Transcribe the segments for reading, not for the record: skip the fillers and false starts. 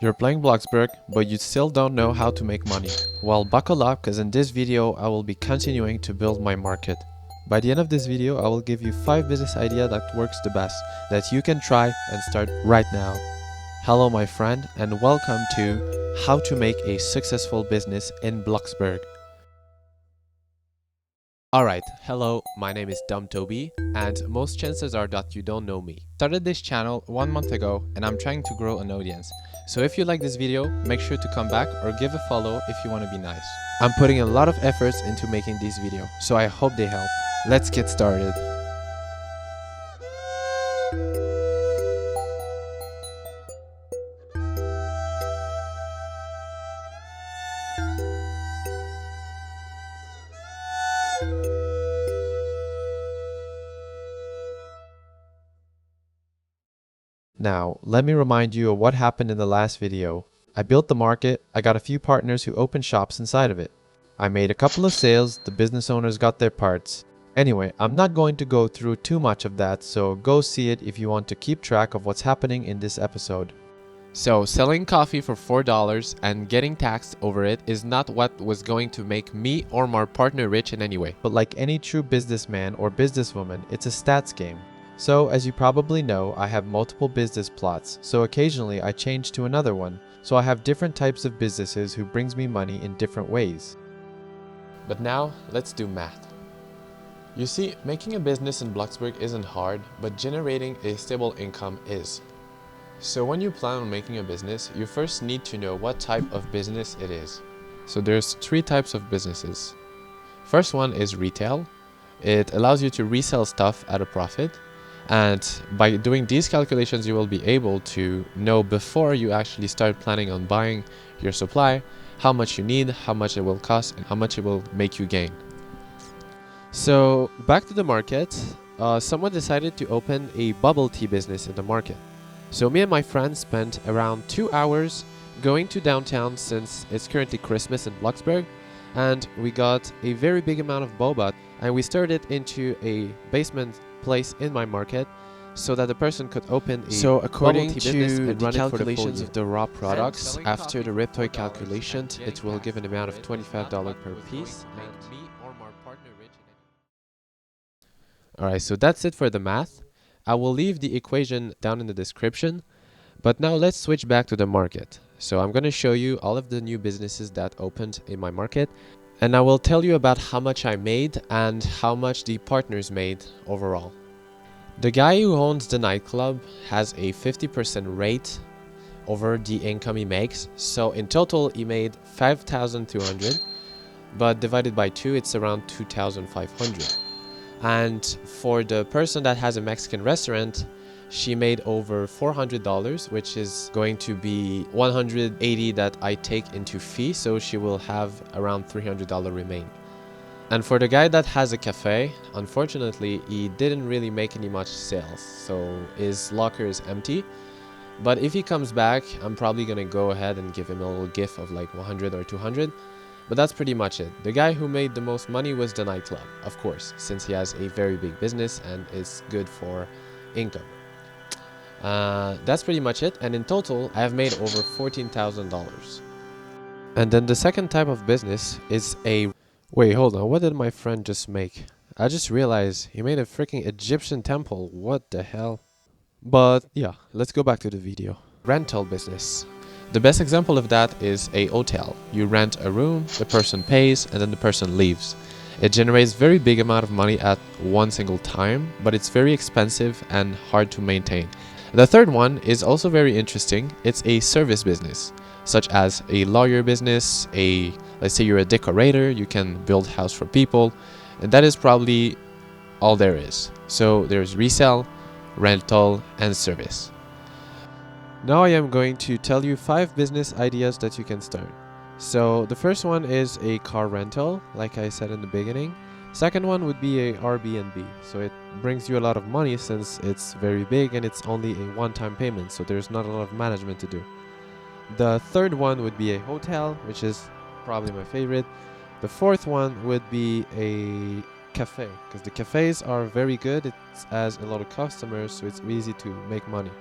You're playing Bloxburg, but you still don't know how to make money. Well, buckle up, because in this video I will be continuing to build my market. By the end of this video, I will give you 5 business ideas that works the best, that you can try and start right now. Hello my friend, and welcome to How to Make a Successful Business in Bloxburg. Alright, hello, my name is dummtoby, and most chances are that you don't know me. Started this channel 1 month ago, and I'm trying to grow an audience. So if you like this video, make sure to come back or give a follow if you want to be nice. I'm putting a lot of efforts into making these videos, so I hope they help. Let's get started. Now, let me remind you of what happened in the last video. I built the market, I got a few partners who opened shops inside of it. I made a couple of sales, the business owners got their parts. Anyway, I'm not going to go through too much of that, so go see it if you want to keep track of what's happening in this episode. So, selling coffee for $4 and getting taxed over it is not what was going to make me or my partner rich in any way. But like any true businessman or businesswoman, it's a stats game. So, as you probably know, I have multiple business plots, so occasionally I change to another one. So I have different types of businesses who brings me money in different ways. But now, let's do math. You see, making a business in Bloxburg isn't hard, but generating a stable income is. So when you plan on making a business, you first need to know what type of business it is. So there's 3 types of businesses. First one is retail. It allows you to resell stuff at a profit. And by doing these calculations, you will be able to know before you actually start planning on buying your supply, how much you need, how much it will cost, and how much it will make you gain. So back to the market, someone decided to open a bubble tea business in the market. So me and my friends spent around 2 hours going to downtown since it's currently Christmas in Bloxburg, and we got a very big amount of boba, and we stirred it into a basement place in my market so that the person could open a So according bubble tea business to and the run it for the calculations full of the raw products, after the RIPTOY calculation, it will give an amount of $25 per piece. Alright, so that's it for the math. I will leave the equation down in the description, but now let's switch back to the market. So I'm going to show you all of the new businesses that opened in my market, and I will tell you about how much I made and how much the partners made overall. The guy who owns the nightclub has a 50% rate over the income he makes. So in total, he made 5,200, but divided by 2, it's around 2,500. And for the person that has a Mexican restaurant, she made over $400, which is going to be $180 that I take into fee, so she will have around $300 remain. And for the guy that has a cafe, unfortunately, he didn't really make any much sales, so his locker is empty. But if he comes back, I'm probably gonna go ahead and give him a little gift of like 100 or 200. But that's pretty much it. The guy who made the most money was the nightclub, of course, since he has a very big business and is good for income. That's pretty much it, and in total I have made over $14,000. And then the second type of business is a... Wait, hold on, what did my friend just make? I just realized he made a freaking Egyptian temple. What the hell? But yeah, let's go back to the video. Rental business. The best example of that is a hotel. You rent a room, the person pays, and then the person leaves. It generates very big amount of money at one single time, but it's very expensive and hard to maintain. The third one is also very interesting. It's a service business, such as a lawyer business, let's say you're a decorator, you can build house for people, and that is probably all there is. So there's resale, rental, and service. Now I am going to tell you 5 business ideas that you can start. So the first one is a car rental, like I said in the beginning. Second one would be a Airbnb. So it brings you a lot of money since it's very big and it's only a one-time payment, so there's not a lot of management to do. The third one would be a hotel, which is probably my favorite. The fourth one would be a cafe, because the cafes are very good. It has a lot of customers, so it's easy to make money.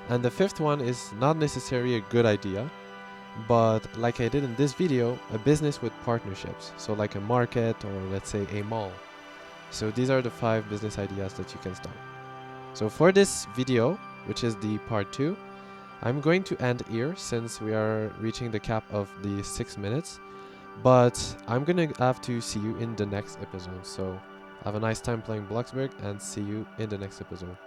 And the fifth one is not necessarily a good idea, but like I did in this video, a business with partnerships. So like a market, or let's say a mall. So these are the 5 business ideas that you can start. So for this video, which is the part 2, I'm going to end here since we are reaching the cap of the 6 minutes. But I'm gonna have to see you in the next episode. So have a nice time playing Bloxburg, and see you in the next episode.